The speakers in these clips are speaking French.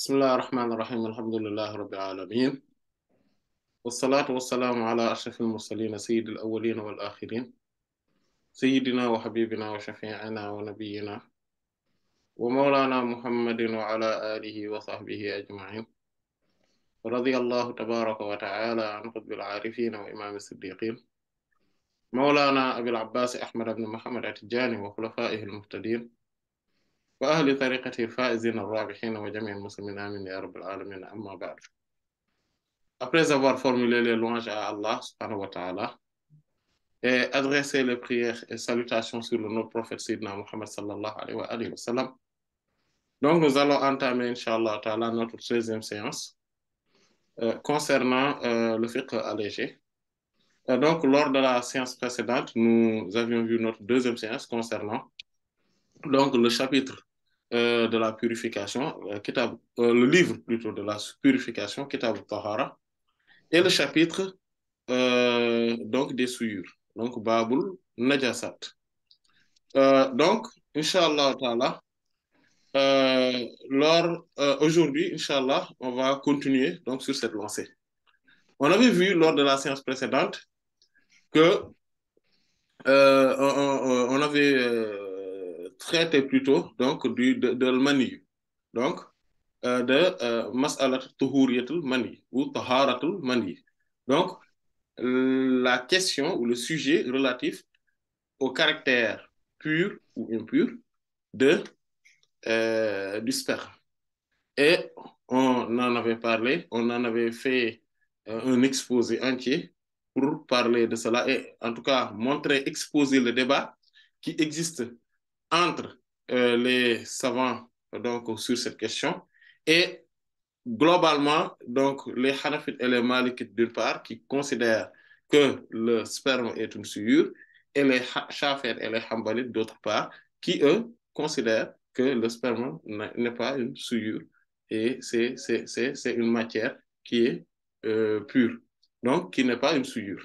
بسم الله الرحمن الرحيم الحمد لله رب العالمين والصلاة والسلام على أشرف المرسلين سيد الأولين والآخرين سيدنا وحبيبنا وشفيعنا ونبينا ومولانا محمد وعلى آله وصحبه أجمعين رضي الله تبارك وتعالى عن قطب العارفين وإمام الصديقين مولانا أبي العباس أحمد بن محمد التجاني وخلفائه المهتدين وأهل طريقته الفائزين الرابحين وجميع المسلمين آمين يا رب العالمين أما بعد. Après avoir formulé les louanges à Allah subhanahu wa ta'ala et adressé les prières et salutations sur le nom prophète Sayyidina Muhammad sallallahu alayhi wa sallam, donc nous allons entamer, Inch'Allah ta'ala, notre 13e séance concernant le fiqh allégé. Donc, lors de la séance précédente, nous avions vu notre deuxième séance concernant donc, le chapitre de la purification, le livre plutôt de la purification, Kitab al-Tahara, et le chapitre donc des souillures, donc Babul Najasat. Donc, Inch'Allah Ta'ala, aujourd'hui, Inch'Allah, on va continuer donc, sur cette lancée. On avait vu lors de la séance précédente que on avait traité plutôt donc, de l'mani, donc de Mas'alat Tuhuriyatul Mani ou Taharatul Mani. Donc, la question ou le sujet relatif au caractère pur ou impur de, du sperme. Et on en avait parlé, on en avait fait un exposé entier pour parler de cela et en tout cas montrer, exposer le débat qui existe entre les savants donc, sur cette question et globalement, donc, les Hanafites et les Malikites d'une part qui considèrent que le sperme est une souillure et les Shafi'ites et les Hanbalites d'autre part qui, eux, considèrent que le sperme n'est pas une souillure et c'est une matière qui est pure, donc qui n'est pas une souillure.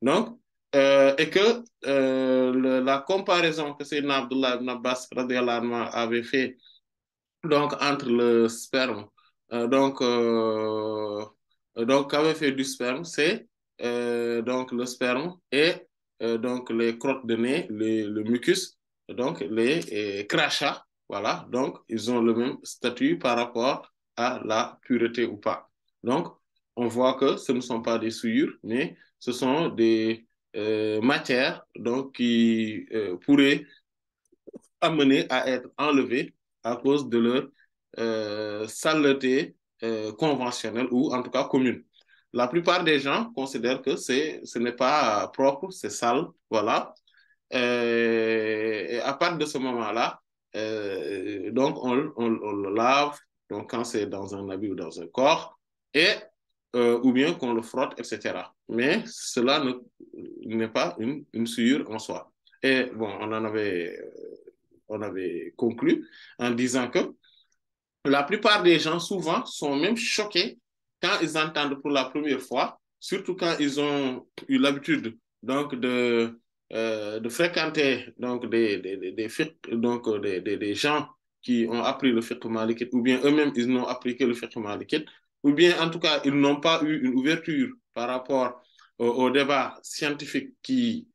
Donc, et que la comparaison que Sayyidina Abdullah ibn Abbas avait fait donc, entre le sperme, donc qu'avait fait du sperme, c'est donc le sperme et donc les crottes de nez, le mucus, donc les crachats, voilà, donc ils ont le même statut par rapport à la pureté ou pas. Donc, on voit que ce ne sont pas des souillures, mais ce sont des matières donc, qui pourraient amener à être enlevées à cause de leur saleté conventionnelle ou en tout cas commune. La plupart des gens considèrent que ce n'est pas propre, c'est sale, voilà. Et à partir de ce moment-là, donc on le lave, donc quand c'est dans un habit ou dans un corps, et, ou bien qu'on le frotte, etc. Mais cela n'est pas une souillure en soi. Et bon, on avait conclu en disant que la plupart des gens, souvent, sont même choqués quand ils entendent pour la première fois, surtout quand ils ont eu l'habitude donc de fréquenter donc des gens qui ont appris le fiqh malikite, ou bien eux-mêmes, ils n'ont appliqué le fiqh malikite, ou bien en tout cas, ils n'ont pas eu une ouverture par rapport au débat scientifique qui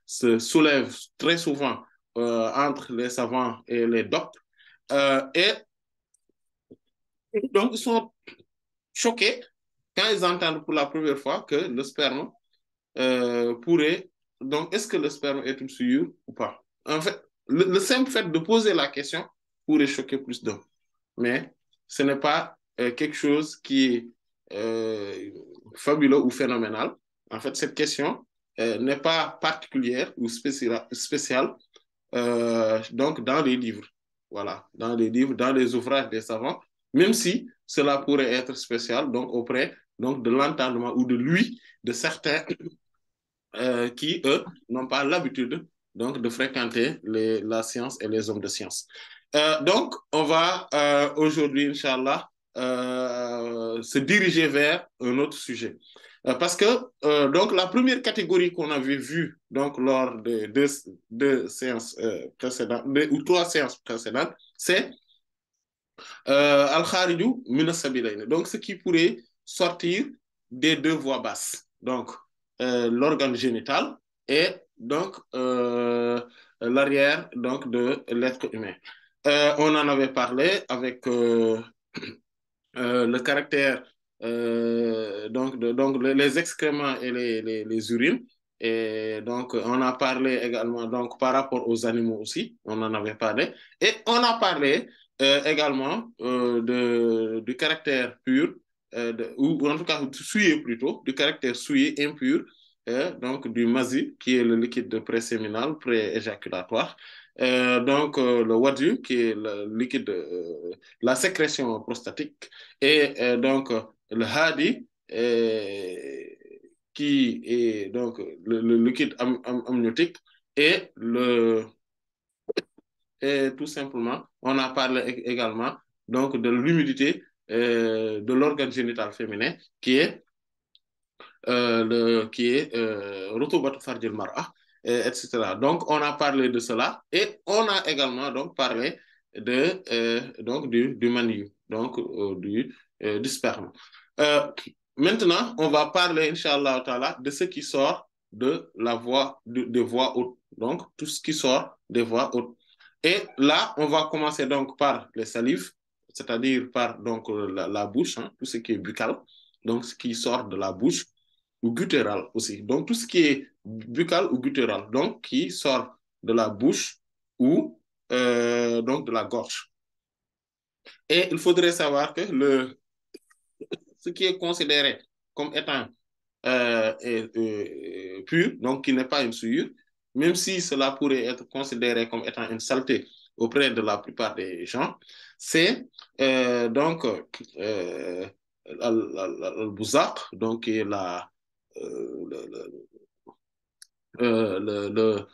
se soulève très souvent entre les savants et les doctes. Et donc, ils sont choqués quand ils entendent pour la première fois que le sperme pourrait... Donc, est-ce que le sperme est une souillure ou pas? En fait, le simple fait de poser la question pourrait choquer plus d'un. Mais ce n'est pas quelque chose qui est fabuleux ou phénoménal. En fait, cette question n'est pas particulière ou spéciale donc dans les livres. Voilà, dans les livres, dans les ouvrages des savants, même si cela pourrait être spécial donc auprès donc, de l'entendement ou de lui de certains qui, eux, n'ont pas l'habitude donc, de fréquenter la science et les hommes de science. Donc, on va aujourd'hui, Inch'Allah, se diriger vers un autre sujet. Parce que donc, la première catégorie qu'on avait vue donc, lors de deux séances précédentes, ou trois séances précédentes, c'est Al-Khariju min as-sabilayn. Donc, ce qui pourrait sortir des deux voies basses. Donc, l'organe génital et donc l'arrière donc de l'être humain. On en avait parlé avec le caractère, donc les excréments et les urines. Et donc, on a parlé également donc, par rapport aux animaux aussi, on en avait parlé. Et on a parlé également du caractère pur, ou en tout cas souillé plutôt, du caractère souillé, impur, donc du mazi, qui est le liquide de pré-séminal, pré-éjaculatoire. Donc, le wadu, qui est le liquide, la sécrétion prostatique, et donc le hadi, qui est donc le liquide amniotique, et, et tout simplement, on a parlé également donc de l'humidité de l'organe génital féminin, qui est Rutubatu Fardil Mar'a, etc. Donc, on a parlé de cela et on a également donc parlé donc du maniou, donc du sperme. Maintenant, on va parler, Inch'Allah Ta'ala, de ce qui sort de la voie, des voies hautes. Donc, tout ce qui sort des voies hautes. Et là, on va commencer donc par les salives, c'est-à-dire par donc, la bouche, hein, tout ce qui est buccal, donc ce qui sort de la bouche, ou guttural aussi. Donc, tout ce qui est buccal ou guttural, donc qui sort de la bouche ou donc de la gorge. Et il faudrait savoir que ce qui est considéré comme étant pur, donc qui n'est pas une souillure, même si cela pourrait être considéré comme étant une saleté auprès de la plupart des gens, c'est donc al-bouzaq, donc le,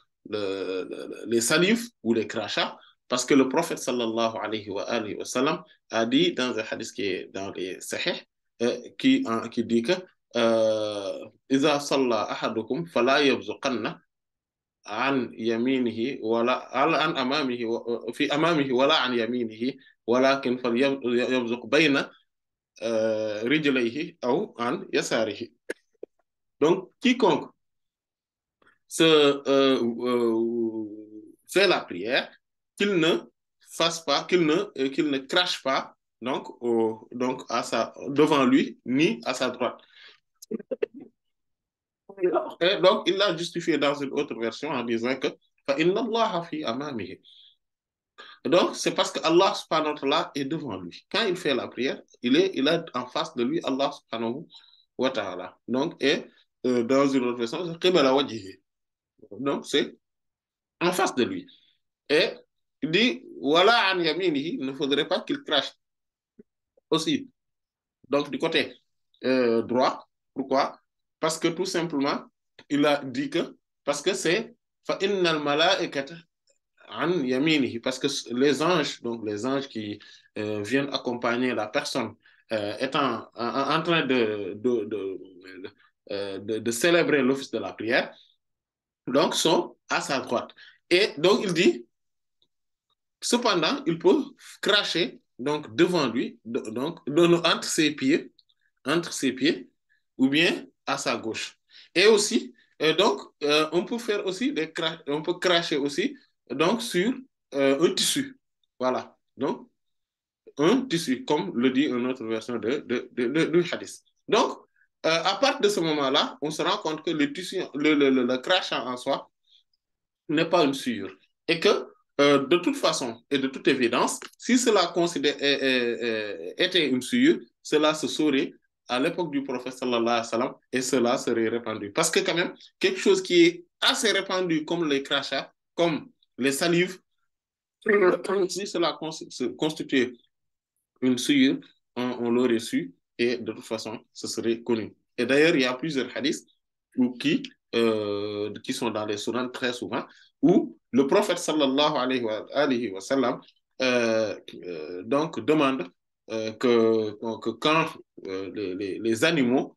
les salives ou les crachats, parce que le prophète sallallahu alayhi wa sallam a dit dans un hadith qui est dans les sahih, qui dit que إذا صلى أحدكم فلا يبزقن عن يمينه ولا عن أمامه في أمامه ولا عن يمينه ولكن فليبزق بين رجليه أو عن يساره. Donc, quiconque fait la prière, qu'il ne fasse pas, qu'il ne crache pas donc, donc devant lui ni à sa droite. Et donc, il l'a justifié dans une autre version en disant que donc, c'est parce que Allah subhanahu wa ta'ala est devant lui. Quand il fait la prière, il est en face de lui, Allah subhanahu wa ta'ala. Donc, et dans une autre version, donc c'est en face de lui. Et il dit, voilà, an yaminihi, il ne faudrait pas qu'il crache aussi. Donc, du côté droit. Pourquoi? Parce que tout simplement, il a dit que, parce que c'est fa innal malaikata an yaminihi, parce que donc les anges qui viennent accompagner la personne étant en train de célébrer l'office de la prière, donc sont à sa droite. Et donc il dit, cependant, il peut cracher donc devant lui, donc entre ses pieds, ou bien à sa gauche. Et aussi, donc, on peut faire aussi on peut cracher aussi donc sur un tissu. Voilà. Donc, un tissu, comme le dit une autre version du hadith. Donc, à partir de ce moment-là, on se rend compte que le tissu, le crachat en soi n'est pas une souillure. Et que, de toute façon et de toute évidence, si cela était une souillure, cela se saurait à l'époque du prophète sallallahu alayhi wa sallam et cela serait répandu. Parce que quand même, quelque chose qui est assez répandu comme les crachats, comme les salives, si cela constituait une souillure, on l'aurait su et de toute façon, ce serait connu. Et d'ailleurs, il y a plusieurs hadiths qui sont dans les sourates très souvent, où le prophète sallallahu alayhi wa sallam donc demande que quand les animaux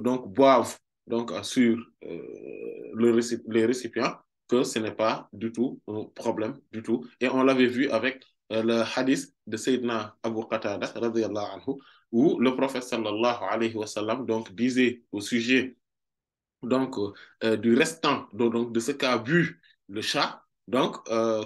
donc boivent donc sur les récipients, que ce n'est pas du tout un problème du tout. Et on l'avait vu avec le hadith de Sayyidina Abu Qatada, radiyallahu anhu, où le prophète sallallahu alayhi wa sallam donc, disait au sujet donc, du restant donc, de ce qu'a bu le chat. Donc,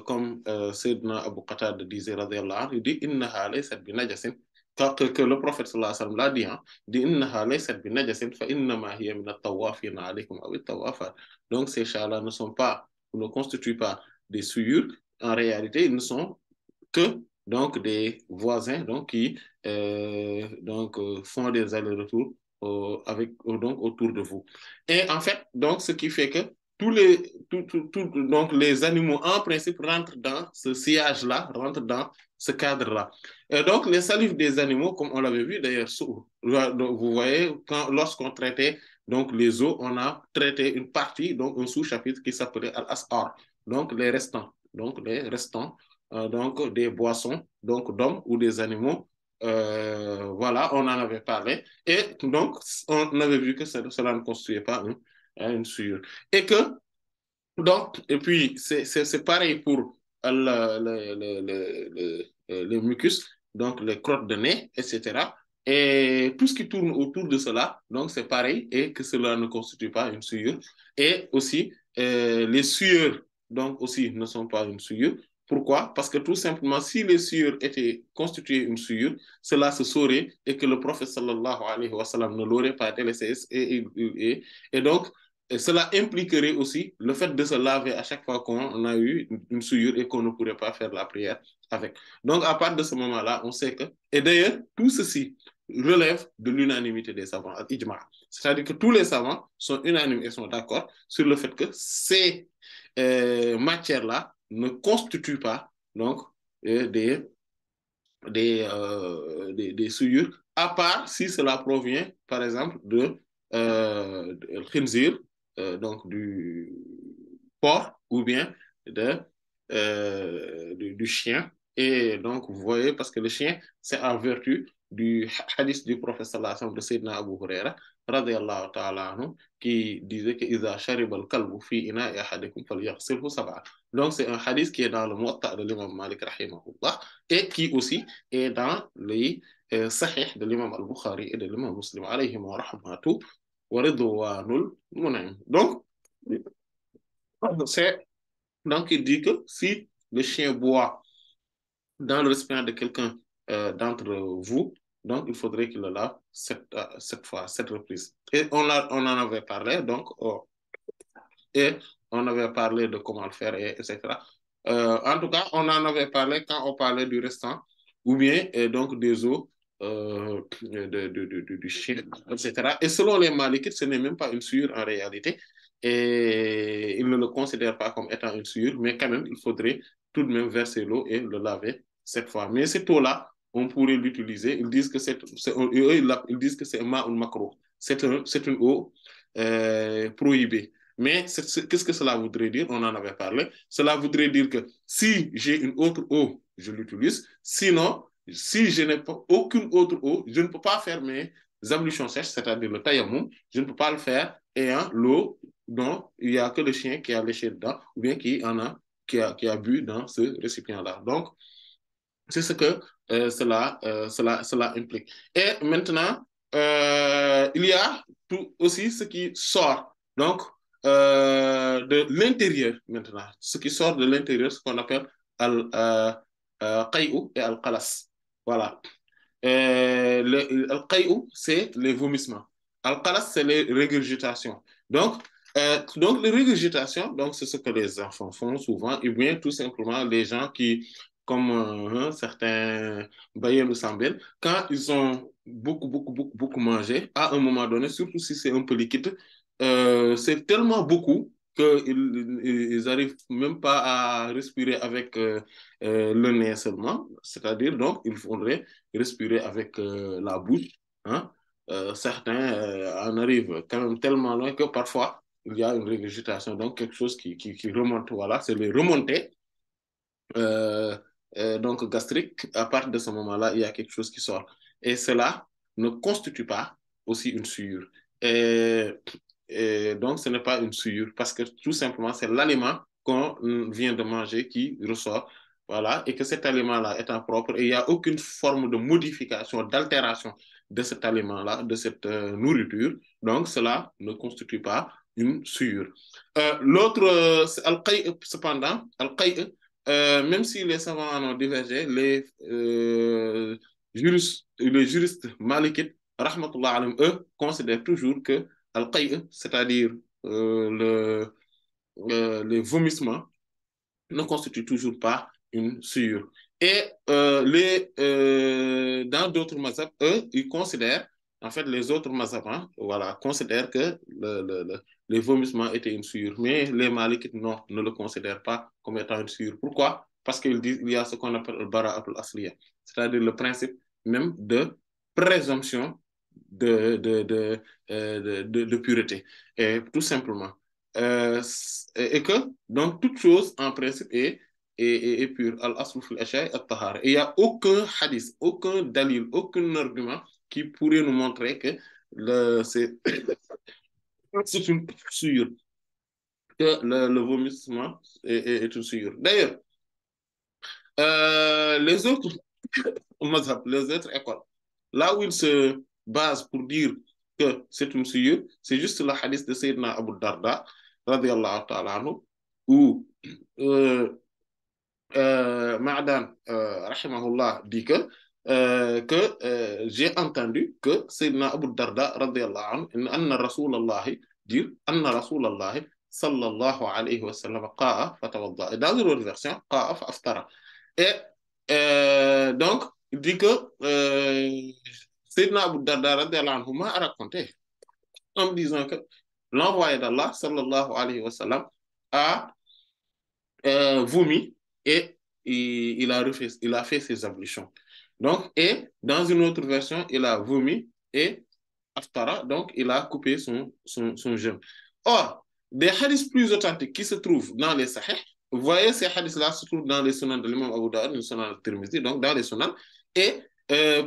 comme Sayyidina Abu Qatada disait, radiyallahu anhu, il dit Innaha laysat bi najasin, que le prophète sallallahu alayhi wa sallam l'a dit, hein, dit Innaha laysat bi najasin, fa innama hiya min at-tawafina alaykum aw at-tawafat. Donc, ces chats-là ne constituent pas des souillures. En réalité, ils ne sont que donc des voisins donc, qui font des allers-retours donc, autour de vous. Et en fait, donc, ce qui fait que donc, les animaux, en principe, rentrent dans ce sillage-là, rentrent dans ce cadre-là. Et donc, les salives des animaux, comme on l'avait vu d'ailleurs, vous voyez, lorsqu'on traitait donc, les os, on a traité une partie, donc un sous-chapitre qui s'appelait Al-As'ar, donc les restants donc des boissons, donc d'hommes ou des animaux. Voilà, on en avait parlé. Et donc, on avait vu que cela ne constituait pas une souillure. Et que, donc, et puis, c'est pareil pour les mucus, donc les crottes de nez, etc. Et tout ce qui tourne autour de cela, donc c'est pareil, et que cela ne constitue pas une souillure. Et aussi, les sueurs, donc aussi, ne sont pas une souillure. Pourquoi? Parce que tout simplement, si les sueurs étaient constituées une souillure, cela se saurait et que le prophète sallallahu alayhi wa sallam ne l'aurait pas délaissé. Et donc, et cela impliquerait aussi le fait de se laver à chaque fois qu'on a eu une souillure et qu'on ne pourrait pas faire la prière avec. Donc, à partir de ce moment-là, on sait que... Et d'ailleurs, tout ceci relève de l'unanimité des savants, c'est-à-dire que tous les savants sont unanimes et sont d'accord sur le fait que ces matières-là ne constituent pas donc, des des souillures, à part si cela provient, par exemple, de khinzir, donc du porc, ou bien du chien. Et donc, vous voyez, parce que le chien, c'est en vertu du hadith du professeur de Sayyidina Abu Huraira, radiyallahu ta'ala anhu, qui disait que إذا شرب الكلب في إناء أحدكم فليغسله سبعا. Donc, c'est un hadith qui est dans le Muwatta de l'imam Malik, rahimahullah, et qui aussi est dans les Sahih de l'imam al-Bukhari et de l'imam Muslim, alayhim wa rahmatu wa ridwanul mun'im. Donc, il dit que si le chien boit dans le récipient de quelqu'un d'entre vous, donc il faudrait qu'il le lave sept fois, 7 reprises. Et on en avait parlé, donc, et on avait parlé de comment le faire, etc. En tout cas, on en avait parlé quand on parlait du restant, ou bien donc des os du chien, etc. Et selon les Malikites, ce n'est même pas une souillure en réalité. Et ils ne le considèrent pas comme étant une souillure, mais quand même, il faudrait tout de même verser l'eau et le laver 7 fois. Mais cette eau-là, on pourrait l'utiliser. Ils disent que ils disent que c'est un ma'un makro. C'est une eau prohibée. Mais qu'est-ce que cela voudrait dire? On en avait parlé. Cela voudrait dire que si j'ai une autre eau, je l'utilise. Sinon, si je n'ai pas aucune autre eau, je ne peux pas faire mes ablutions sèches, c'est-à-dire le tayammum. Je ne peux pas le faire ayant l'eau dont il n'y a que le chien qui a léché dedans ou bien qui a bu dans ce récipient-là. Donc, c'est ce que cela implique. Et maintenant, il y a tout aussi ce qui sort donc de l'intérieur maintenant. Ce qui sort de l'intérieur, ce qu'on appelle al-qaïou et al-qalas. Voilà. Al-qaïou, c'est les vomissements. Al-qalas, c'est les régurgitations. Donc les régurgitations, donc c'est ce que les enfants font souvent, et bien tout simplement les gens qui, comme certains bailleurs de Sambel, quand ils ont beaucoup mangé, à un moment donné, surtout si c'est un peu liquide, c'est tellement beaucoup qu'ils n'arrivent même pas à respirer avec le nez seulement, c'est-à-dire donc il faudrait respirer avec la bouche. Hein. Certains en arrivent quand même tellement loin que parfois il y a une régurgitation, donc quelque chose qui remonte, voilà, c'est les remontées euh, donc gastrique. À partir de ce moment-là, il y a quelque chose qui sort. Et cela ne constitue pas aussi une souillure. Et, et donc, ce n'est pas une souillure parce que tout simplement, c'est l'aliment qu'on vient de manger qui ressort voilà, et que cet aliment-là étant propre, et il n'y a aucune forme de modification, d'altération de cet aliment-là, de cette nourriture, donc cela ne constitue pas une souillure. L'autre, al-Qay'e, cependant, al-Qay'e, même si les savants en ont divergé, les juristes malikites, rahmatullah alayhim, eux, considèrent toujours que al-Qay'e, c'est-à-dire les vomissements, ne constitue toujours pas une souillure. Et dans d'autres mazhabs, eux, ils considèrent, en fait, les autres mazhabs, hein, voilà, considèrent que les vomissements étaient une souillure. Mais les malikites, non, ne le considèrent pas comme étant une souillure. Pourquoi? Parce qu'il y a ce qu'on appelle le bara'at al-asliya, c'est-à-dire le principe même de présomption de pureté. Et tout simplement. Et que, donc, toute chose, en principe, est pure. Al-aslu fil ashya'i at-tahara. Et il n'y a aucun hadith, aucun dalil, aucun argument qui pourrait nous montrer que c'est une souillure, que le vomissement est une souillure. D'ailleurs, les autres mazhab, les autres écoles, là où ils se basent pour dire que c'est une souillure, c'est juste le hadith de Sayyidina Abu Darda, radiallahu ta'ala anhu, où Ma'dan, rahimahullah, dit que j'ai entendu que Sayyidina Abu Darda, radiallahu anhu, anna Rasulallah, dire anna Rasulallah, sallallahu alayhi wa sallam, qa'a fatawadda. Et dans une autre version, qa'a fa aftara. Et donc, il dit que Sayyidina Abu Darda, radiallahu anhu, m'a raconté en me disant que l'envoyé d'Allah, sallallahu alayhi wa sallam, a vomi et il a fait ses ablutions. Donc, et dans une autre version, il a vomi et aftara, donc il a coupé son jeûne. Or, des hadiths plus authentiques qui se trouvent dans les sahih, vous voyez, ces hadiths-là se trouvent dans les sunan de l'imam Abu Dawud, le sunan al-Tirmidhi, donc dans les sunan, et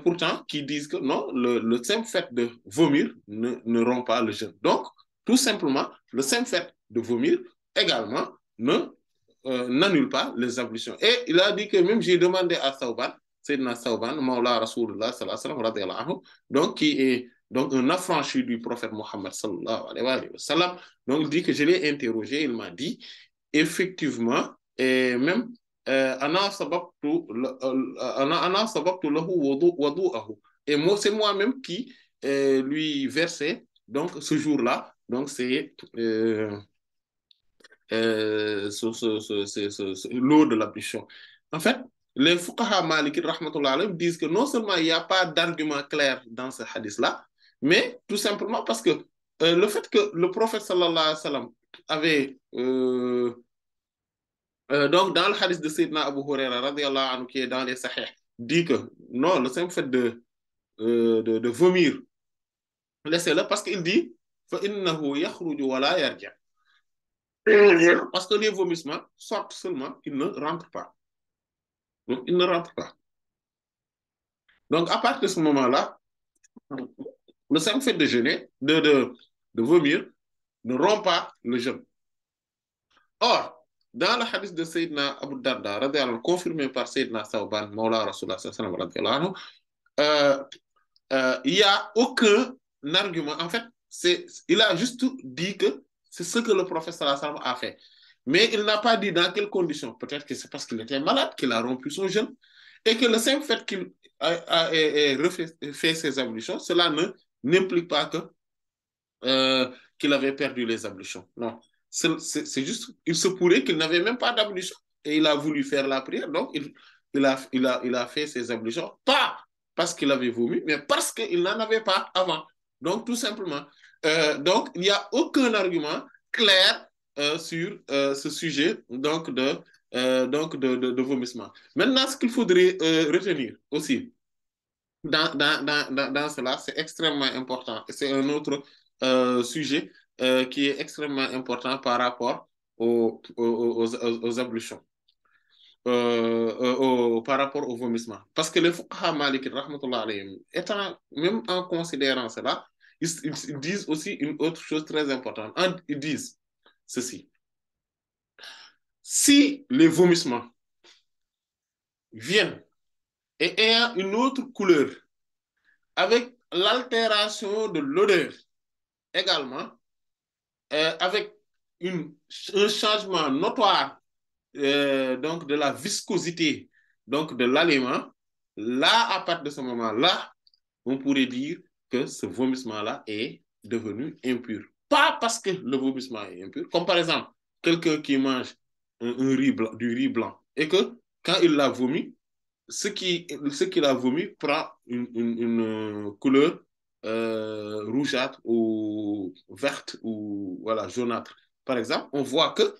pourtant qui disent que non, le simple fait de vomir ne rompt pas le jeûne. Donc, tout simplement, le simple fait de vomir également n'annule pas les ablutions. Et il a dit que même j'ai demandé à Thawban, Sayyidina Thawban, Mawla Rasulullah sallallahu alayhi wa sallam, donc qui est donc un affranchi du prophète Mohammed sallallahu alayhi wa sallam. Donc il dit que je l'ai interrogé, il m'a dit effectivement, et même ana sababtu lahu wudu'ahu. Et moi, c'est moi-même qui lui versais donc ce jour-là, donc c'est l'eau de l'ablution. En fait, les fuqaha malikites rahmatullah alayhim disent que non seulement il n'y a pas d'argument clair dans ce hadith-là, mais tout simplement parce que le fait que le prophète sallallahu alayhi wa sallam avait donc dans le hadith de Sayyidina Abu Huraira radiallahu anhu qui est dans les sahih, dit que non, le simple fait de vomir, laissez-le parce qu'il dit فَإِنَّهُ يَخْرُجُ وَلَا يَرْجِعُ. Parce que les vomissements sortent seulement, ils ne rentrent pas. Donc, ils ne rentrent pas. Donc, à partir de ce moment-là, le simple fait de jeûner, de vomir, ne rompt pas le jeûne. Or, dans le hadith de Sayyidina Abu Darda, confirmé par Sayyidina Thawban, Mawla Rasulullah sallallahu alayhi wa sallam, il n'y a aucun argument. En fait, il a juste dit que c'est ce que le prophète sallallahu alayhi wa sallam a fait. Mais il n'a pas dit dans quelles conditions. Peut-être que c'est parce qu'il était malade qu'il a rompu son jeûne. Et que le simple fait qu'il a fait ses ablutions, cela n'implique pas qu'il avait perdu les ablutions. Non. C'est juste, il se pourrait qu'il n'avait même pas d'ablution. Et il a voulu faire la prière. Donc, il a fait ses ablutions. Pas parce qu'il avait vomi, mais parce qu'il n'en avait pas avant. Donc, tout simplement. Donc, il n'y a aucun argument clair sur ce sujet de vomissement. Maintenant, ce qu'il faudrait retenir aussi dans cela, c'est extrêmement important. C'est un autre sujet qui est extrêmement important par rapport aux ablutions. Par rapport au vomissement. Parce que les fuqaha malikites, rahmatullah alayhim, étant, même en considérant cela, ils disent aussi une autre chose très importante. Ils disent ceci. Si les vomissements viennent et ayant une autre couleur, avec l'altération de l'odeur également, avec un changement notoire donc de la viscosité donc de l'aliment, là, à partir de ce moment-là, on pourrait dire que ce vomissement-là est devenu impur. Pas parce que le vomissement est impur, comme par exemple quelqu'un qui mange du riz blanc et que quand il l'a vomi, ce qu'il a vomi prend une couleur rougeâtre ou verte ou voilà, jaunâtre. Par exemple, on voit que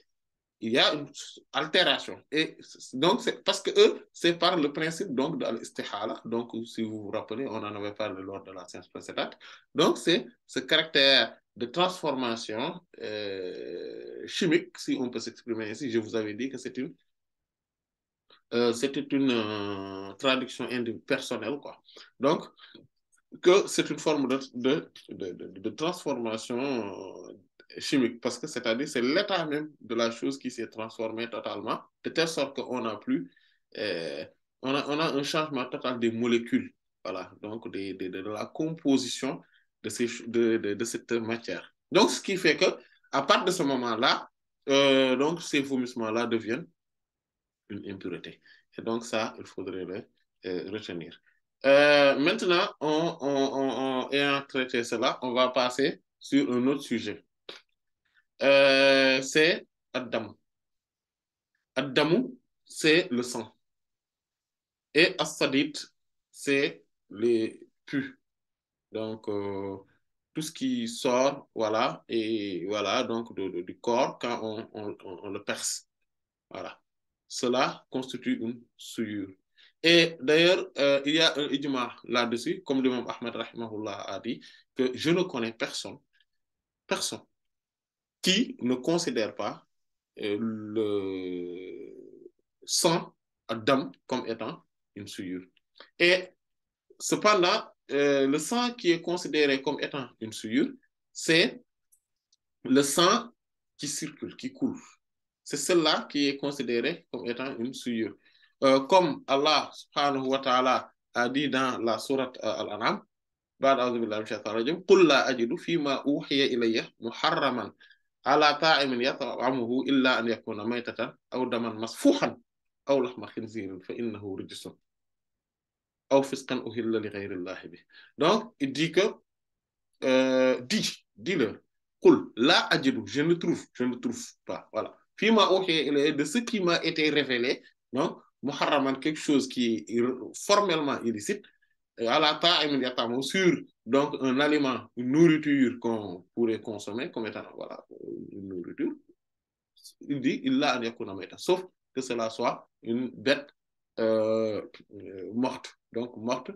il y a une altération. Et donc, c'est parce que eux, c'est par le principe donc de l'istihala. Donc, si vous vous rappelez, on en avait parlé lors de la séance précédente. Donc, c'est ce caractère de transformation chimique, si on peut s'exprimer ainsi. Je vous avais dit que c'était une traduction personnelle, quoi. Donc, que c'est une forme de transformation chimique, parce que c'est-à-dire c'est l'état même de la chose qui s'est transformé totalement, de telle sorte qu'on n'a plus, euh, on a un changement total des molécules, voilà, donc de la composition de cette matière. Donc, ce qui fait que à partir de ce moment-là, donc ces vomissements-là deviennent une impureté. Et donc ça, il faudrait le retenir. Maintenant, ayant traité cela, on va passer sur un autre sujet. C'est Adam. Adam, c'est le sang. Et As-Sadid, c'est les pus. Donc, tout ce qui sort, voilà, et voilà, donc du corps quand on le perce. Voilà. Cela constitue une souillure. Et d'ailleurs, il y a un ijma là-dessus, comme l'imam Ahmed rahimahullah a dit, que je ne connais personne qui ne considère pas le sang d'âme comme étant une souillure. Et cependant, le sang qui est considéré comme étant une souillure, c'est le sang qui circule, qui coule. C'est celle-là qui est considérée comme étant une souillure. Comme Allah subhanahu wa ta'ala a dit dans la sourate Al-An'am, بعد أعوذ بالله من الشيطان الرجيم قل لا أجد فيما أوحي إلي محرما على طاعم يطعمه إلا أن يكون ميتة أو دما مسفوحا أو لحم خنزير فإنه رجس أو فسقا أهل لغير الله به. Donc, il dit que dis-leur, qul la ajidu, je ne trouve pas, voilà. Fima uhiya de ce qui m'a été révélé, donc muharraman, quelque chose qui est formellement illicite, ala ta'imin yatamu, sur donc un aliment, une nourriture qu'on pourrait consommer comme étant voilà une nourriture. Il dit illa an yakuna mayta, sauf que cela soit une bête morte, donc morte.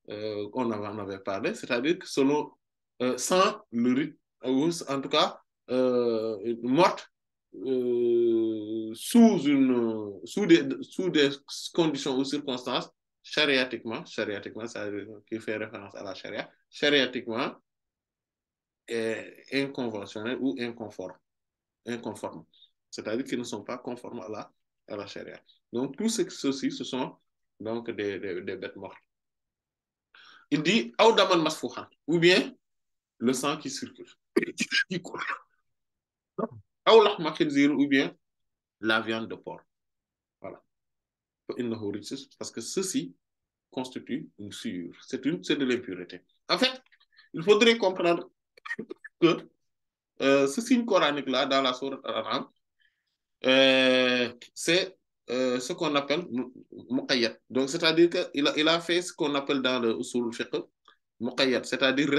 On en avait parlé, c'est-à-dire que selon sans le rythme, ou en tout cas morte sous des conditions ou circonstances chariatiquement, ça qui fait référence à la charia, chariatiquement inconventionnel ou inconforme. C'est-à-dire qu'ils ne sont pas conformes à la charia. Donc, tout ceci, ce sont donc des bêtes mortes. Il dit Aoudaman Masfouhan, ou bien le sang qui circule, qui coule. Ou bien la viande de porc. Voilà. Parce que ceci constitue une souillure. C'est de l'impureté. En fait, il faudrait comprendre que ce signe coranique-là, dans la sourate Al-An'am, c'est ce qu'on appelle muqayyad. Donc, c'est-à-dire qu'il a fait ce qu'on appelle dans le usul fiqh muqayyad, c'est-à-dire une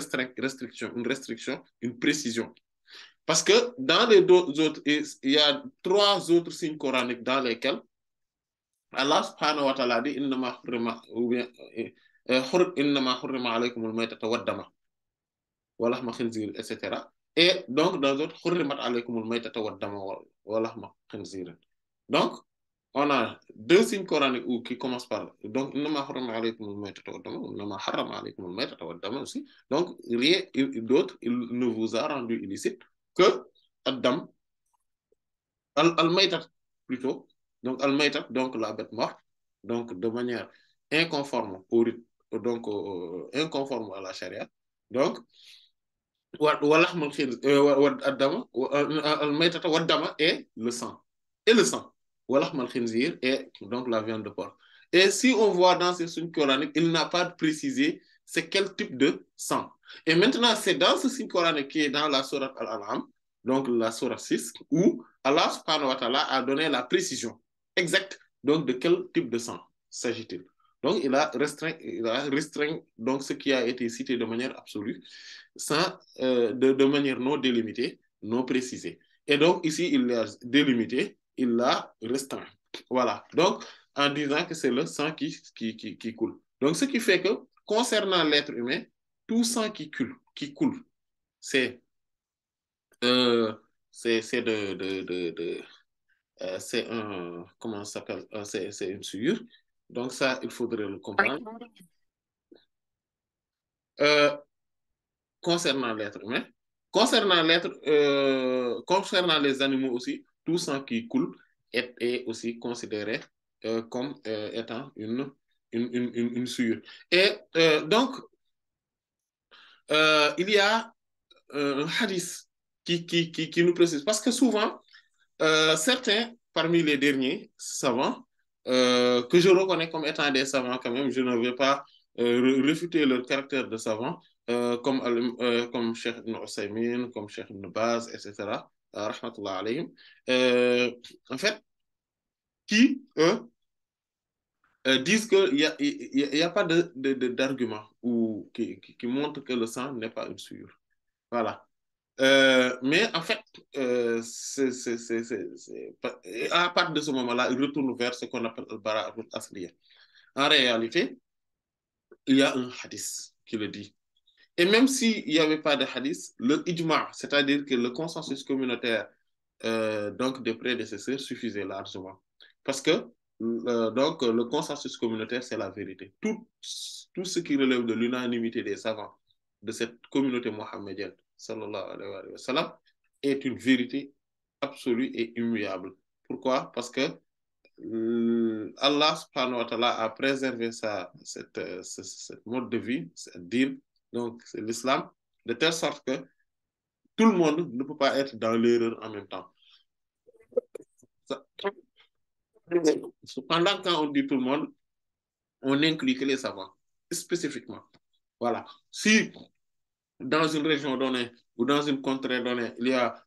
restriction, une précision. Parce que dans les autres, il y a 3 autres signes coraniques dans lesquels Allah subhanahu wa ta'ala dit innama hurrima alaykum al-maytata wad-dama wa lahma khinzir, etc. Et donc, dans d'autres, hurrimat alaykum al-maytata wad-dama wa lahma khinzir. Donc, on a 2 signes coraniques qui commencent par donc innama hurrima alaykum al-maytata wad-dama, innama harrama alaykum al-maytata wad-dama aussi. Donc, rien d'autre, il ne vous a rendu illicite que ad-dam, al-maytat plutôt. Donc, al-maytat, donc la bête morte. donc de manière inconforme au rite, donc inconforme à la charia. Donc, ولحم الخنزير والدم الميتة والدم et le sang. Et le sang. ولحم الخنزير et donc la viande de porc. Et si on voit dans ces signes coraniques, il n'a pas précisé c'est quel type de sang. Et maintenant, c'est dans ce signe coranique qui est dans la sourate Al-An'am, donc la sourate 6, où Allah subhanahu wa ta'ala a donné la précision exacte donc de quel type de sang s'agit-il. Donc, il a restreint donc, ce qui a été cité de manière absolue sans, de manière non délimitée, non précisée. Et donc, ici, il l'a délimité, il l'a restreint. Voilà. Donc, en disant que c'est le sang qui coule. Donc, ce qui fait que, concernant l'être humain, tout sang qui coule c'est euh, c'est un, comment ça s'appelle, c'est une souillure. Donc, ça, il faudrait le comprendre. Euh, concernant l'être humain. Concernant les animaux aussi, tout sang qui coule est aussi considéré comme étant une souillure. Et donc, il y a un hadith qui nous précise, parce que souvent, certains parmi les derniers savants, que je reconnais comme étant des savants quand même, je ne vais pas réfuter leur caractère de savant, comme Cheikh Ibn Usaymin, comme Cheikh Ibn Baz, etc. Rahmatullah alayhim. En fait, qui, eux, disent qu'il n'y a, y a pas d'argument qui montre que le sang n'est pas une souillure. Voilà. Mais en fait, à partir de ce moment-là, il retourne vers ce qu'on appelle le bara'atul asliya. En réalité, il y a un hadith qui le dit. Et même s'il n'y avait pas de hadith, le ijma', c'est-à-dire que le consensus communautaire donc des prédécesseurs suffisait largement. Parce que donc, le consensus communautaire, c'est la vérité. Tout ce qui relève de l'unanimité des savants de cette communauté mohammedienne, sallallahu alayhi wa sallam, est une vérité absolue et immuable. Pourquoi? Parce que Allah subhanahu wa ta'ala a préservé cette mode de vie, cette dîme, donc c'est l'islam, de telle sorte que tout le monde ne peut pas être dans l'erreur en même temps. Cependant, quand on dit tout le monde, on inclut que les savants, spécifiquement. Voilà. Si dans une région donnée ou dans une contrée donnée, il y a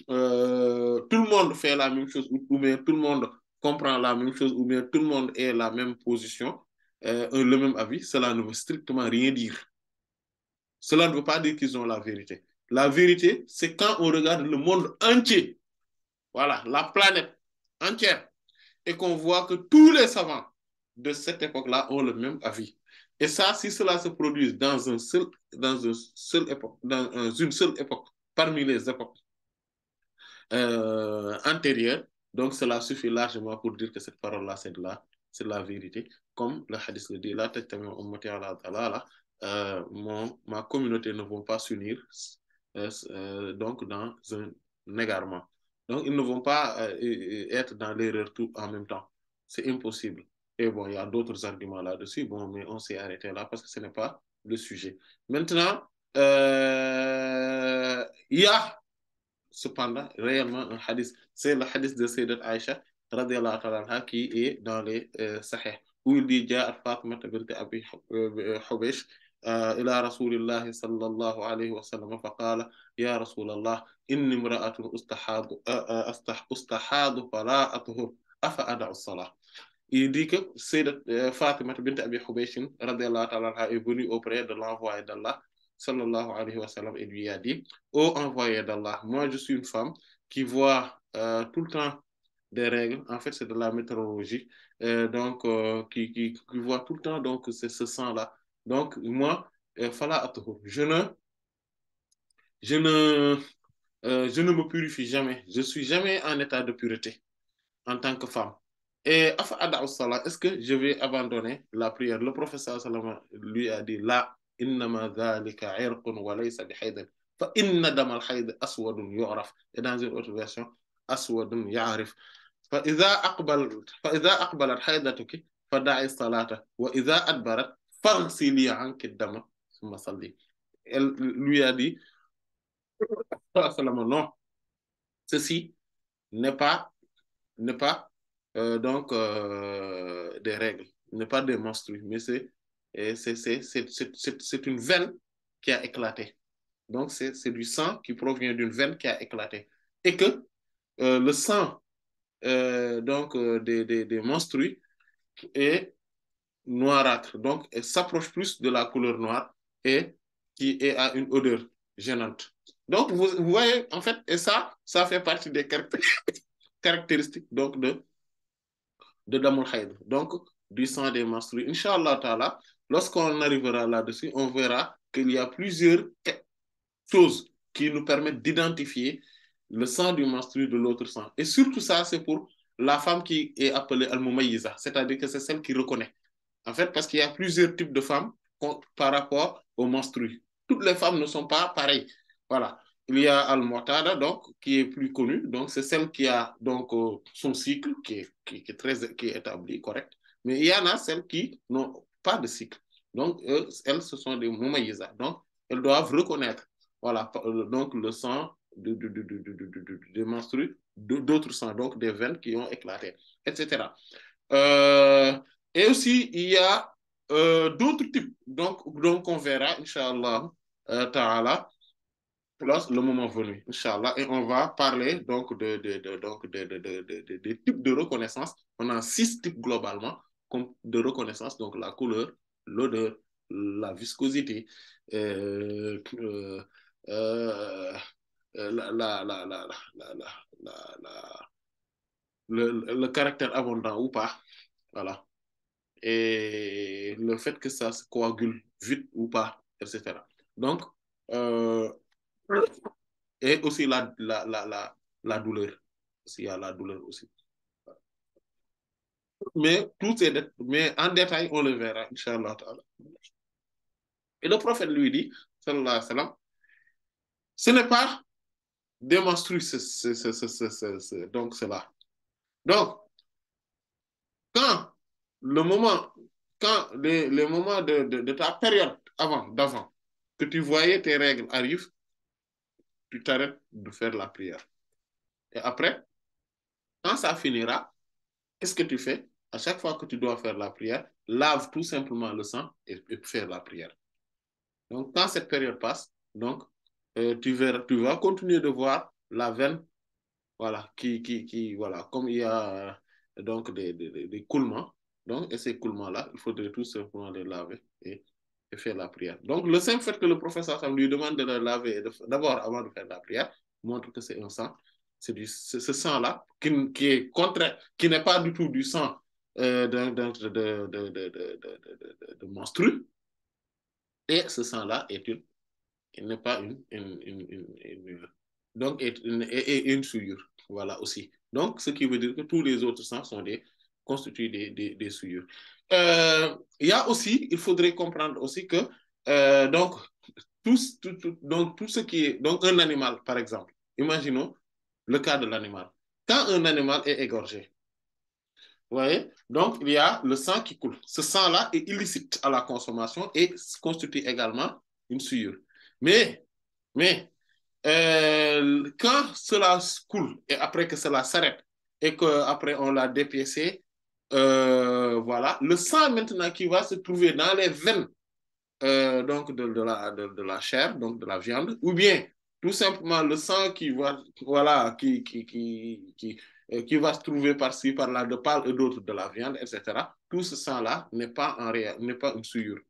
tout le monde fait la même chose ou bien tout le monde comprend la même chose ou bien tout le monde est la même position, le même avis, cela ne veut strictement rien dire. Cela ne veut pas dire qu'ils ont la vérité. La vérité, c'est quand on regarde le monde entier, voilà, la planète entière, et qu'on voit que tous les savants de cette époque-là ont le même avis. Et ça, si cela se produit dans une seule époque, une seule époque, parmi les époques antérieures, donc cela suffit largement pour dire que cette parole-là, c'est de la vérité. Comme le hadith le dit, ma communauté ne vont pas s'unir donc dans un égarement. Donc, ils ne vont pas être dans l'erreur tout en même temps. C'est impossible. Et bon, il y a d'autres arguments là-dessus, bon, mais on s'est arrêté là parce que ce n'est pas le sujet. Maintenant, il y a cependant réellement un hadith. C'est le hadith de Sayyidat Aïcha, radiallahu ta'ala, qui est dans les Sahih, où il dit جاءت فاطمة بنت أبي حبيش إلى رسول الله صلى الله عليه وسلم فقال يا رسول الله إني امرأة أستحاض فلا أطهر أفأدع الصلاة. Il dit que Sayyidat Fatima bint Abi Hubaysh radiallahu ta'ala est venue auprès de l'envoyé d'Allah sallallahu alayhi wa sallam et lui a dit ô envoyé d'Allah, moi je suis une femme qui voit tout le temps des règles, en fait c'est de la météorologie, donc qui voit tout le temps donc c'est ce sang là, donc moi fala atuhu, je ne je ne me purifie jamais, je suis jamais en état de pureté en tant que femme. Et est-ce que je vais abandonner la prière? Le professeur sallam lui a dit la innama dhalika irqun wa laysa bihaydin fa inna damal hayd aswadun yu'raf. Et dans une autre version aswadun ya'rif. فإذا أقبلت حيضتك fada'i salata wa idha adbarat faghsili anki dama thumma salli. Elle lui a dit, non, ceci n'est pas, n'est pas des règles, n'est pas des menstrues, mais c'est une veine qui a éclaté. Donc, c'est du sang qui provient d'une veine qui a éclaté. Et que le sang des menstrues est noirâtre. Donc, elle s'approche plus de la couleur noire et qui est à une odeur gênante. Donc, vous voyez, en fait, et ça fait partie des caractéristiques donc, de Damul Hayd. Donc, du sang des menstrues. Inch'Allah Ta'ala, lorsqu'on arrivera là-dessus, on verra qu'il y a plusieurs choses qui nous permettent d'identifier le sang du menstru de l'autre sang. Et surtout ça, c'est pour la femme qui est appelée Al-Mumayyiza, c'est-à-dire que c'est celle qui reconnaît. En fait, parce qu'il y a plusieurs types de femmes par rapport au menstru. Toutes les femmes ne sont pas pareilles. Voilà. Il y a Al-Mu'tada, donc, qui est plus connue. Donc, c'est celle qui a donc, son cycle qui est établi, correct. Mais il y en a celles qui n'ont pas de cycle. Donc, elles, ce sont des Mumayyiza. Donc, elles doivent reconnaître voilà, donc le sang de menstrues, d'autres sangs, donc des veines qui ont éclaté, etc. Euh, et aussi, il y a d'autres types, donc on verra, Inch'Allah, ta'ala, le moment venu, Inch'Allah, et on va parler donc des types de reconnaissance. On a 6 types globalement de reconnaissance, donc la couleur, l'odeur, la viscosité, euh, euh, euh, la, le caractère abondant ou pas, voilà, et le fait que ça se coagule vite ou pas, etc. Donc, euh, et aussi la douleur. Il y a la douleur aussi. Mais en détail, on le verra, Inch'Allah. Et le prophète lui dit, sallallahu alayhi wa sallam, ce n'est pas démonstrué donc cela. Donc, quand le moment, quand les moments de ta période d'avant, que tu voyais tes règles arrivent, tu t'arrêtes de faire la prière. Et après, quand ça finira, qu'est-ce que tu fais? À chaque fois que tu dois faire la prière, lave tout simplement le sang et faire la prière. Donc, quand cette période passe, donc, tu vas continuer de voir la veine, voilà, voilà, comme il y a donc des coulements, donc, et ces coulements-là, il faudrait tout simplement les laver et faire la prière. Donc, le simple fait que le professeur lui demande de les laver d'abord avant de faire la prière montre que c'est un sang. Ce sang-là qui est contraire, qui n'est pas du tout du sang de menstru. Et ce sang-là il n'est pas donc une souillure. Voilà aussi. Donc, ce qui veut dire que tous les autres sangs sont constituent des souillures. Il y a aussi, il faudrait comprendre aussi que donc, donc, tout ce qui est donc un animal, par exemple, imaginons le cas de l'animal. Quand un animal est égorgé, vous voyez, donc il y a le sang qui coule. Ce sang-là est illicite à la consommation et constitue également une souillure. Mais, mais quand cela coule et après que cela s'arrête et qu'après on l'a dépiécé, voilà, le sang maintenant qui va se trouver dans les veines donc de la chair, donc de la viande, ou bien tout simplement le sang qui va, voilà, qui va se trouver par-ci, par-là, de part et d'autre de la viande, etc. Tout ce sang-là n'est pas une souillure.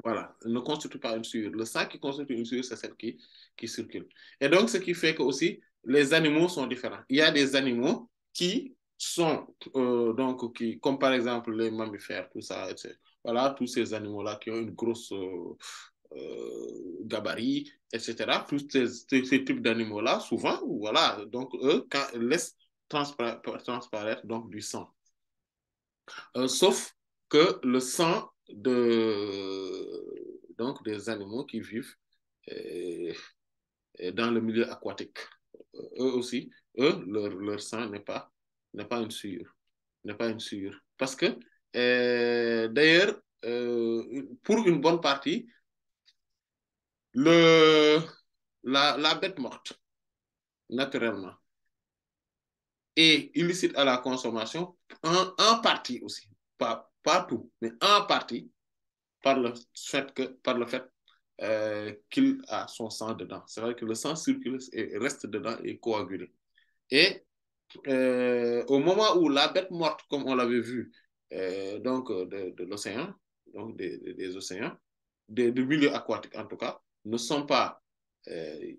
Voilà, ne constitue pas une souillure. Le sang qui constitue une souillure, c'est celle qui circule. Et donc, ce qui fait que aussi, les animaux sont différents. Il y a des animaux qui sont, comme par exemple les mammifères, tout ça, etc. Voilà, tous ces animaux-là qui ont une grosse gabarit, etc. Tous ces types d'animaux-là, souvent, voilà, donc eux, quand ils laissent transparaître donc du sang. Sauf que le sang donc des animaux qui vivent euh, dans le milieu aquatique, eux aussi, leur sang n'est pas une souillure, n'est pas une souillure. Parce que D'ailleurs, pour une bonne partie, le, la bête morte, naturellement, est illicite à la consommation, en partie aussi, pas tout, mais en partie, par le fait qu'il a son sang dedans. C'est vrai que le sang circule et reste dedans et coagulé. Et au moment où la bête morte, comme on l'avait vu, donc de l'océan, donc des océans, des milieux aquatiques en tout cas, ne sont pas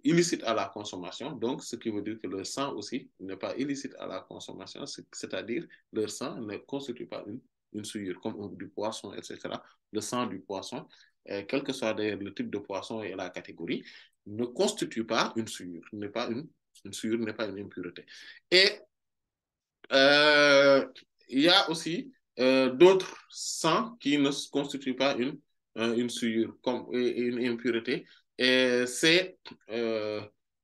illicites à la consommation. Donc, ce qui veut dire que leur sang aussi n'est pas illicite à la consommation, c'est-à-dire leur sang ne constitue pas une souillure, comme du poisson, etc. Le sang du poisson, quel que soit le type de poisson et la catégorie, ne constitue pas une souillure, n'est pas une souillure, n'est pas une impureté. Et euh, il y a aussi d'autres sangs qui ne constituent pas une souillure, comme une impureté. Et c'est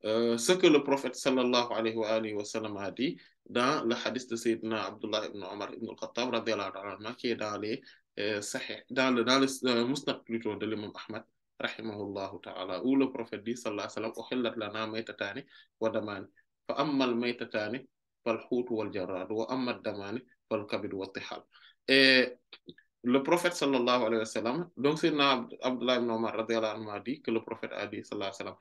ce que le prophète sallallahu alayhi wa sallam a dit dans le hadith de Sayyidina Abdullah ibn Omar ibn al-Khattab, qui est dans les sahih, dans le musnad plutôt de l'imam Ahmad, rahimahullahu ta'ala, où le prophète dit sallallahu alayhi wa sallam, uhillat lana maytatani wa damani, fa amma al-maytatani fal-hut wal-jarrad, wa amma ad-damani fal-kabid wat-tihal. Et le prophète sallallahu alayhi wa sallam, donc c'est Abdullah ibn Omar radiyallahu anhu a dit que le prophète a dit sallallahu alayhi wa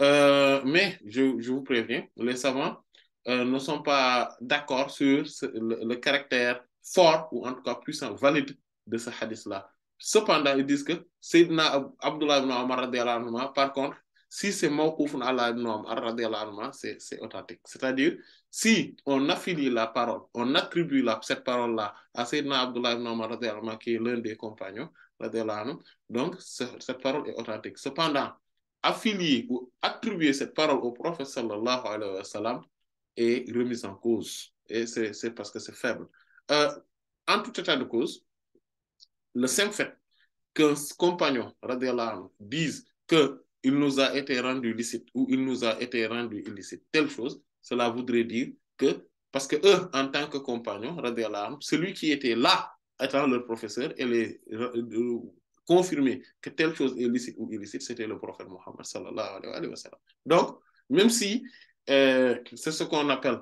sallam. Mais je vous préviens, les savants ne sont pas d'accord sur le caractère fort ou en tout cas puissant, valide de ce hadith-là. Cependant, ils disent que Sayyidina Abdullah ibn Omar radiyallahu anhu, par contre, si c'est mawqufun ala ibn Omar radiyallahu anhu, c'est authentique. C'est-à-dire, si on affilie la parole, on attribue cette parole-là à Sayyidina Abdullah ibn Omar radiyallahu anhu, qui est l'un des compagnons radiyallahu anhu, donc cette parole est authentique. Cependant, affilier ou attribuer cette parole au prophète sallallahu alayhi wa sallam est remise en cause. Et c'est parce que c'est faible. En tout état de cause, le simple fait qu'un compagnon, radiallahu anhu, dise qu'il nous a été rendu licite ou il nous a été rendu illicite, telle chose, cela voudrait dire que, parce que eux, en tant que compagnons, radiallahu anhu, celui qui était là, étant leur professeur, et les confirmer que telle chose est licite ou illicite, c'était le prophète Mohammed sallallahu alayhi wa sallam. Donc, même si c'est ce qu'on appelle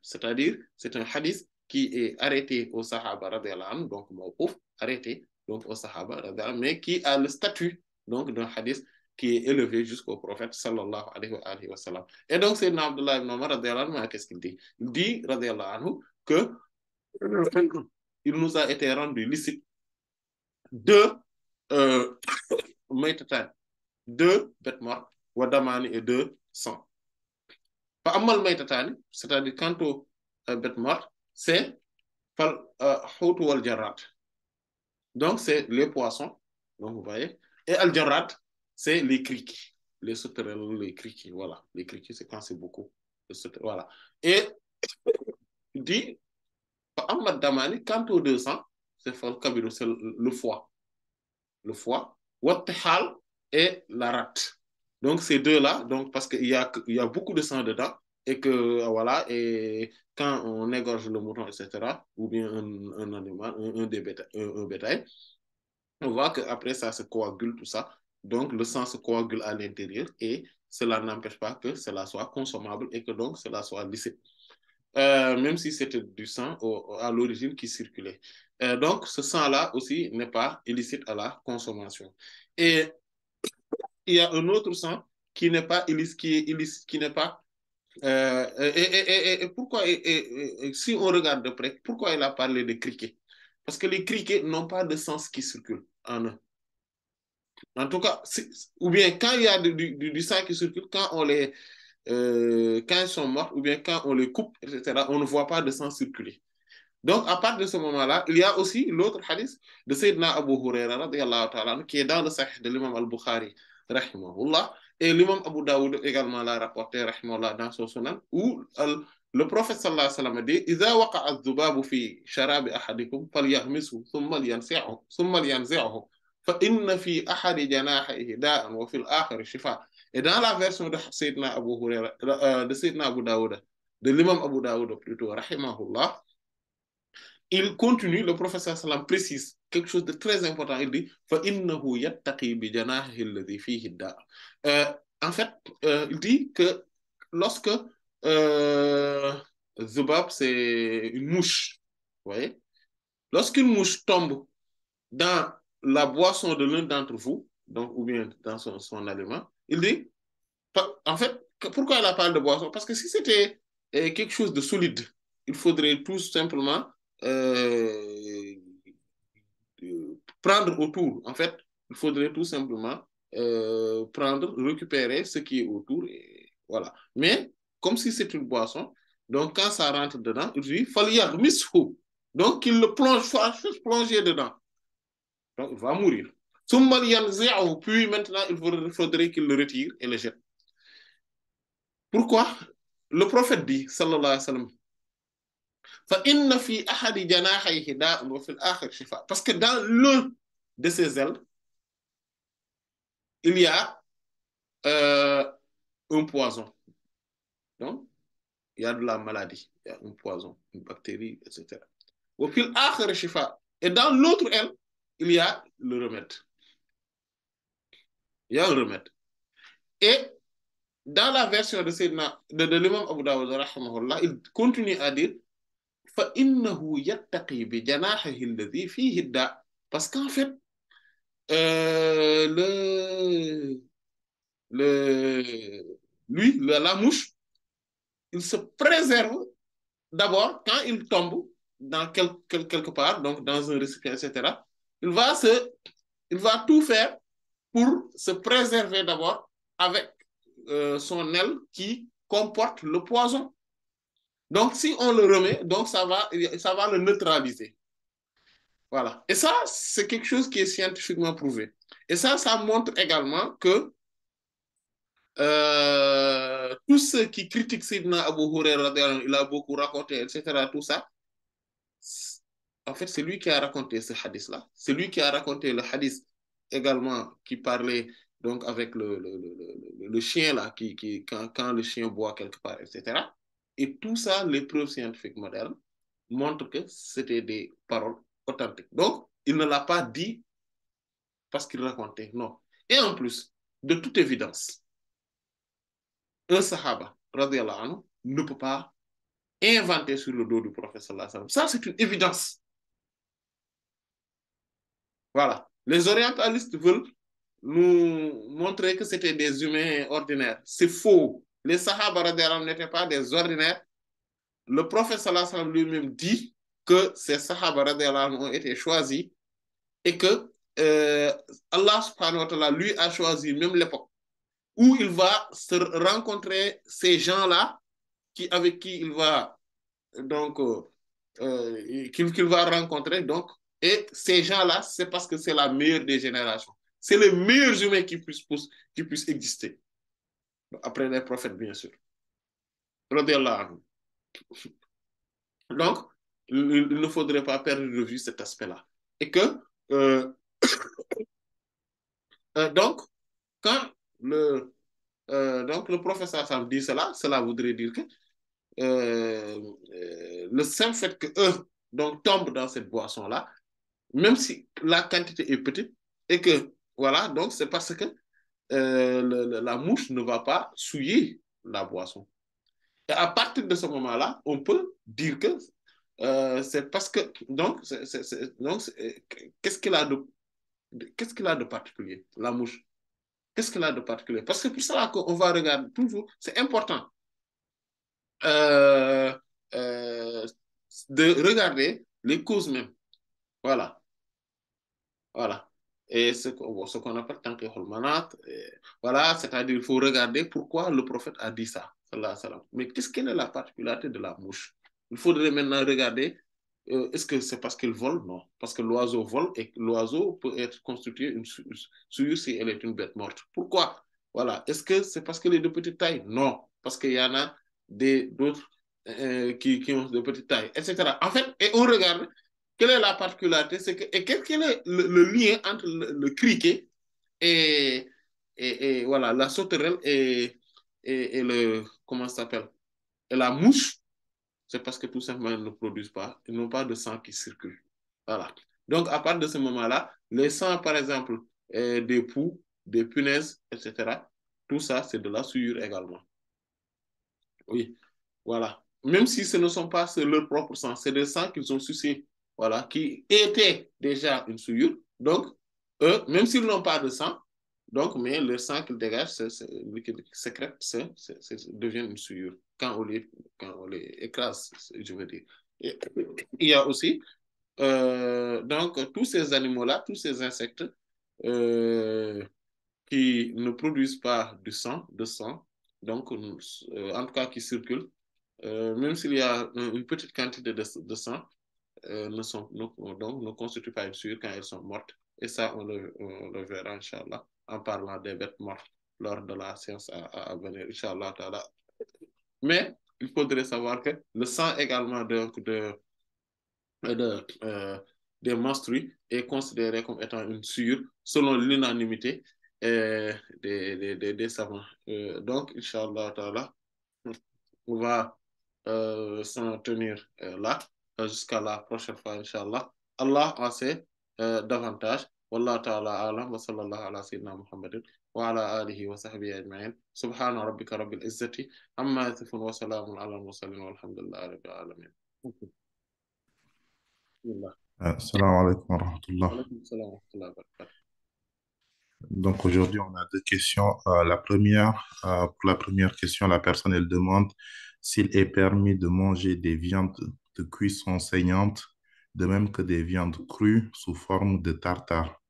c'est-à-dire c'est un hadith qui est arrêté au Sahaba radiallahu anhu, donc mawquf, arrêté donc au Sahaba radiallahu anhu, mais qui a le statut donc d'un hadith qui est élevé jusqu'au prophète sallallahu alayhi wa sallam. Et donc c'est Abdullah ibn Omar radiallahu anhu, qu'est-ce qu'il dit? Il dit radiallahu anhu que il nous a été rendu licite deux maytatan, deux bêtes mortes, wadamani et deux sangs. Fa amal maytatani, c'est-à-dire quant aux bêtes mortes, c'est fal hut wal jarrad. Donc c'est les poissons, donc vous voyez, et al jarrad, c'est les criquets, les sauterelles, les criquets, voilà. Les criquets, c'est quand c'est beaucoup. Voilà. Et il dit Ahmad Damani, quant aux 200, c'est le foie. Le foie, Wattehal et la rate. Donc, ces deux-là, donc, parce qu'il y a beaucoup de sang dedans, et que, voilà, et quand on égorge le mouton, etc., ou bien un animal, un bétail, on voit qu'après ça se coagule, tout ça. Donc, le sang se coagule à l'intérieur, et cela n'empêche pas que cela soit consommable et que donc cela soit licite. Même si c'était du sang à l'origine qui circulait. Donc, ce sang-là aussi n'est pas illicite à la consommation. Et il y a un autre sang qui n'est pas illicite, qui n'est pas... et pourquoi, si on regarde de près, pourquoi il a parlé de criquets? Parce que les criquets n'ont pas de sang qui circule en eux. En tout cas, ou bien quand il y a du sang qui circule, quand ils sont morts, ou bien quand on les coupe, etc., on ne voit pas de sang circuler. Donc, à partir de ce moment-là, il y a aussi l'autre hadith de Sayyidina Abu Huraira, qui est dans le Sahih de l'imam al-Bukhari, rahimahullah, et l'imam Abu Daoud également l'a rapporté, rahimahullah, dans son sunan, où le prophète sallallahu alayhi wa sallam dit إذا وقع الذباب في شراب أحدكم فليغمسه ثم لينزعه فإن في أحد جناحيه داء وفي الآخر شفاء. Et dans la version de Sayyidina Abu Huraira, de Sayyidina Abu Daoud, de l'imam Abu Daoud plutôt, rahimahullah, il continue, le professeur sallam précise quelque chose de très important. Il dit فَإِنَّهُ يَتَّقِي بِجَنَاحِهِ الَّذِي فِيهِ الدَّاءُ. En fait, il dit que lorsque Zubab, c'est une mouche, vous voyez, lorsqu'une mouche tombe dans la boisson de l'un d'entre vous, donc, ou bien dans son aliment, il dit, en fait, pourquoi il parle de boisson? Parce que si c'était quelque chose de solide, il faudrait tout simplement euh, prendre autour. En fait, il faudrait tout simplement prendre, récupérer ce qui est autour. Et voilà. Mais comme si c'est une boisson, donc quand ça rentre dedans, il dit faliyar mishu. Donc il le plonge, faut plonger dedans. Donc il va mourir. Puis maintenant, il faudrait qu'il le retire et le jette. Pourquoi? Le prophète dit, sallallahu alayhi wa sallam, فَإِنَّ فِي أَحَدِ جَنَاحَيْهِ دَاءٌ وَفِي الْآخِرِ شِفَاءٌ. Parce que dans l'un de ses ailes, il y a un poison. Donc, il y a de la maladie, il y a un poison, une bactérie, etc. وَفِي الْآخِرِ شِفَاءٌ. Et dans l'autre aile, il y a le remède. Il y a un remède. Et dans la version de Sayyidina, de l'imam Abu Dawud, rahimahullah, il continue à dire فَإِنَّهُ يَتَّقِي بِجَنَاحِهِ الَّذِي فِيهِ الدَّاءُ. Parce qu'en fait, la mouche, il se préserve d'abord quand il tombe dans quelque part, donc dans un récipient, etc. Il va tout faire pour se préserver d'abord avec son aile qui comporte le poison. Donc, si on le remet, donc ça va le neutraliser. Voilà. Et ça, c'est quelque chose qui est scientifiquement prouvé. Et ça montre également que tous ceux qui critiquent Sidna Abu Huraira, il a beaucoup raconté, etc., tout ça, en fait, c'est lui qui a raconté ce hadith-là. C'est lui qui a raconté le hadith également qui parlait donc avec le chien là, quand le chien boit quelque part, etc. Et tout ça, les preuves scientifiques modernes montrent que c'était des paroles authentiques. Donc, il ne l'a pas dit parce qu'il racontait, non. Et en plus, de toute évidence, un sahaba, radiallahu anhu, ne peut pas inventer sur le dos du prophète sallallahu alayhi wa sallam. Ça, c'est une évidence. Voilà. Les orientalistes veulent nous montrer que c'était des humains ordinaires. C'est faux. Les sahaba radiallahu anhu n'étaient pas des ordinaires. Le prophète sallallahu alayhi wa sallam lui-même dit que ces sahaba radiallahu anhu ont été choisis et que Allah subhanahu wa ta'ala lui a choisi même l'époque où il va se rencontrer ces gens-là avec qui il va donc qu'il va rencontrer donc et ces gens-là c'est parce que c'est la meilleure des générations, c'est les meilleurs humains qui puissent exister après les prophètes bien sûr. Donc il ne faudrait pas perdre de vue cet aspect-là et que euh, donc quand le professeur Sam dit cela voudrait dire que le simple fait que eux donc tombent dans cette boisson là, même si la quantité est petite et que voilà, donc c'est parce que la mouche ne va pas souiller la boisson. Et à partir de ce moment-là, on peut dire que c'est parce que donc qu'est-ce qu'il a qu'est-ce qu'il a de particulier la mouche? Qu'est-ce qu'il a de particulier? Parce que pour cela qu'on va regarder toujours, c'est important euh, euh, de regarder les causes même. Voilà, voilà. Et ce qu'on appelle tanqihul manat, voilà, c'est-à-dire il faut regarder pourquoi le prophète a dit ça, sallallahu alayhi wa sallam. Mais qu'est-ce qu'elle est la particularité de la mouche? Il faudrait maintenant regarder, est-ce que c'est parce qu'elle vole? Non, parce que l'oiseau vole et l'oiseau peut être constitué une souillure si elle est une bête morte. Pourquoi? Voilà. Est-ce que c'est parce qu'elle est de petite taille? Non, parce qu'il y en a d'autres qui ont de petite taille, etc. En fait, et on regarde quelle est la particularité, c'est que, et quel est le lien entre le criquet et voilà, la sauterelle et le, comment ça s'appelle? Et la mouche, c'est parce que tout simplement, ils ne produisent pas, ils n'ont pas de sang qui circule. Voilà. Donc, à partir de ce moment-là, les sangs, par exemple, des poux, des punaises, etc., tout ça, c'est de la souillure également. Oui, voilà. Même si ce ne sont pas leur propre sang, c'est des sangs qu'ils ont sucés, voilà, qui étaient déjà une souillure. Donc, eux, même s'ils n'ont pas de sang, donc, mais le sang qu'ils dégagent, qu'ils sécrètent, devient une souillure quand on les écrase, je veux dire. Et il y a aussi, donc, tous ces animaux-là, tous ces insectes euh, qui ne produisent pas de sang, donc, en tout cas qui circulent, même s'il y a une petite quantité de sang, donc, ne constituent pas une souillure quand elles sont mortes. Et ça, on le verra, Inch'Allah, en parlant des bêtes mortes lors de la séance à venir, Inch'Allah. Mais il faudrait savoir que le sang également des menstrues est considéré comme étant une souillure selon l'unanimité des savants. Donc, Inch'Allah, on va s'en tenir là jusqu'à la prochaine fois, Inch'Allah. Allah en sait davantage. Wallahu ta'ala alam wa sallallahu ala sayyidina Muhammadin wa ala alihi wa sahbihi ajma'in. Subhana rabbika rabbil izzati amma yasifun wa salamun ala al-mursalin walhamdulillahi rabbil alamin. Bismillah. Salam alaikum wa rahmatullah. Alaykum salam wa rahmatullahi wa barakatuh. Donc aujourd'hui, on a deux questions. Pour la première question, la personne, elle demande s'il est permis de manger des viandes de cuisson saignante, de même que des viandes crues sous forme de tartare.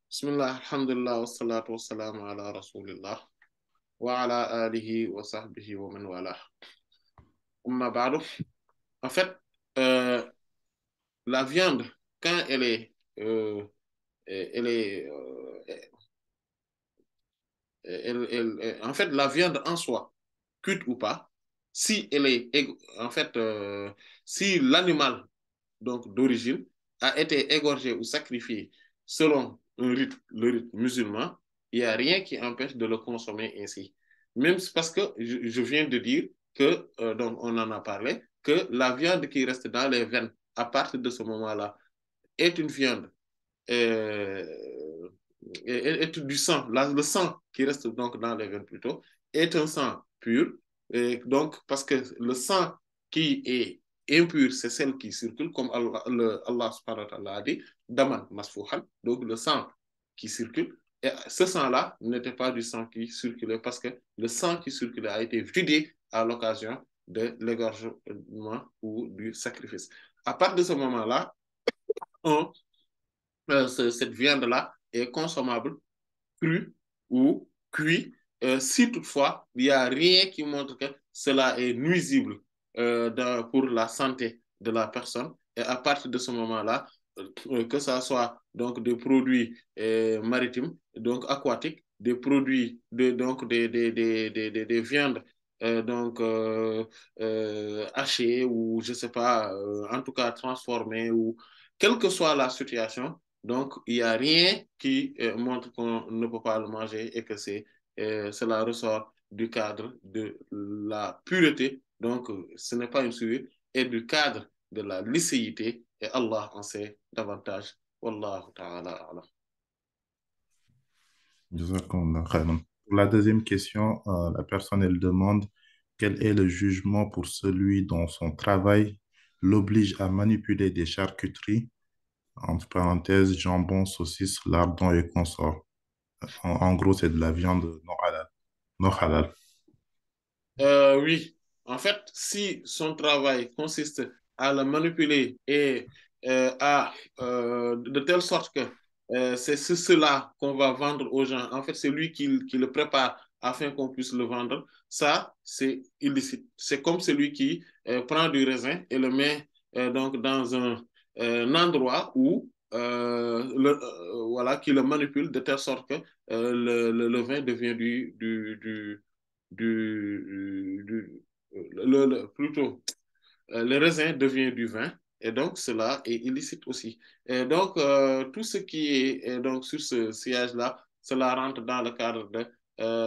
Bismillah, alhamdulillah, wa salatu wa salam ala rasulillah wa ala alihi wa sahbihi wa man wala. Amma ba'du. En fait, euh, la viande, quand elle est, en fait, la viande en soi, cuite ou pas, si elle est, en fait, si l'animal donc d'origine a été égorgé ou sacrifié selon le rite musulman, il n'y a rien qui empêche de le consommer ainsi. Même parce que je viens de dire que, donc on en a parlé, que la viande qui reste dans les veines à partir de ce moment-là est une viande euh, est du sang. Le sang qui reste donc dans les veines plutôt est un sang pur. Et donc, parce que le sang qui est impur, c'est celle qui circule, comme Allah subhanahu wa ta'ala a dit, Daman masfuhan, donc le sang qui circule. Et ce sang-là n'était pas du sang qui circulait parce que le sang qui circulait a été vidé à l'occasion de l'égorgement ou du sacrifice. À partir de ce moment-là, on cette viande-là est consommable cru ou cuit, si toutefois il n'y a rien qui montre que cela est nuisible pour la santé de la personne. Et à partir de ce moment-là, que ce soit donc des produits maritimes, donc aquatiques, des produits, donc des viandes donc hachées ou je ne sais pas, en tout cas transformées ou quelle que soit la situation, donc, il n'y a rien qui montre qu'on ne peut pas le manger et que cela ressort du cadre de la pureté. Donc, ce n'est pas une souillure, et du cadre de la licéité. Et Allah en sait davantage. Wallahu ta'ala a'lam. Jazakumullah khairan. Pour la deuxième question, la personne, elle demande quel est le jugement pour celui dont son travail l'oblige à manipuler des charcuteries, entre parenthèses, jambon, saucisse, lardon et consorts. En gros, c'est de la viande non halal. Non halal. Oui, en fait, si son travail consiste à le manipuler et de telle sorte que c'est cela qu'on va vendre aux gens, en fait, c'est lui qui le prépare afin qu'on puisse le vendre, ça, c'est illicite. C'est comme celui qui prend du raisin et le met donc dans un endroit où voilà, qui le manipule de telle sorte que le vin devient du plutôt, le raisin devient du vin et donc cela est illicite aussi. Et donc, tout ce qui est donc sur ce sillage-là, cela rentre dans le cadre de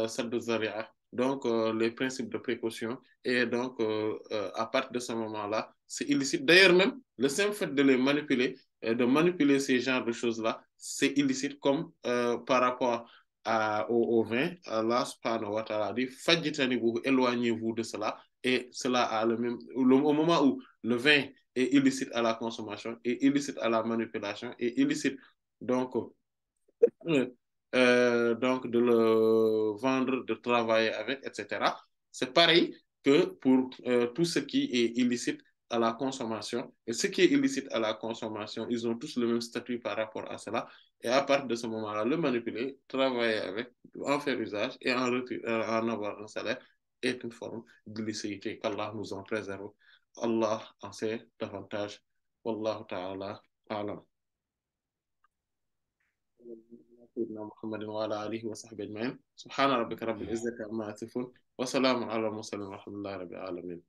Sadd Zaria. donc les principes de précaution. Et donc, à partir de ce moment-là, c'est illicite. D'ailleurs, même, le simple fait de les manipuler, de manipuler ces genres de choses-là, c'est illicite, comme par rapport au vin. Allah subhanahu wa ta'ala dit, fajitanibuhu, éloignez-vous de cela. Et cela a le même, au moment où le vin est illicite à la consommation, est illicite à la manipulation, est illicite donc donc de le vendre, de travailler avec, etc. C'est pareil que pour tout ce qui est illicite à la consommation. Et ce qui est illicite à la consommation, ils ont tous le même statut par rapport à cela. Et à partir de ce moment-là, le manipuler, travailler avec, en faire usage et en avoir un salaire est une forme d'illicéité qu'Allah nous en préserve. Allah en sait davantage. Wallahu ta'ala alam. سيدنا محمد وعلى آله وصحبه أجمعين سبحان ربك رب العزة عما يصفون وسلام على المرسلين والحمد لله رب العالمين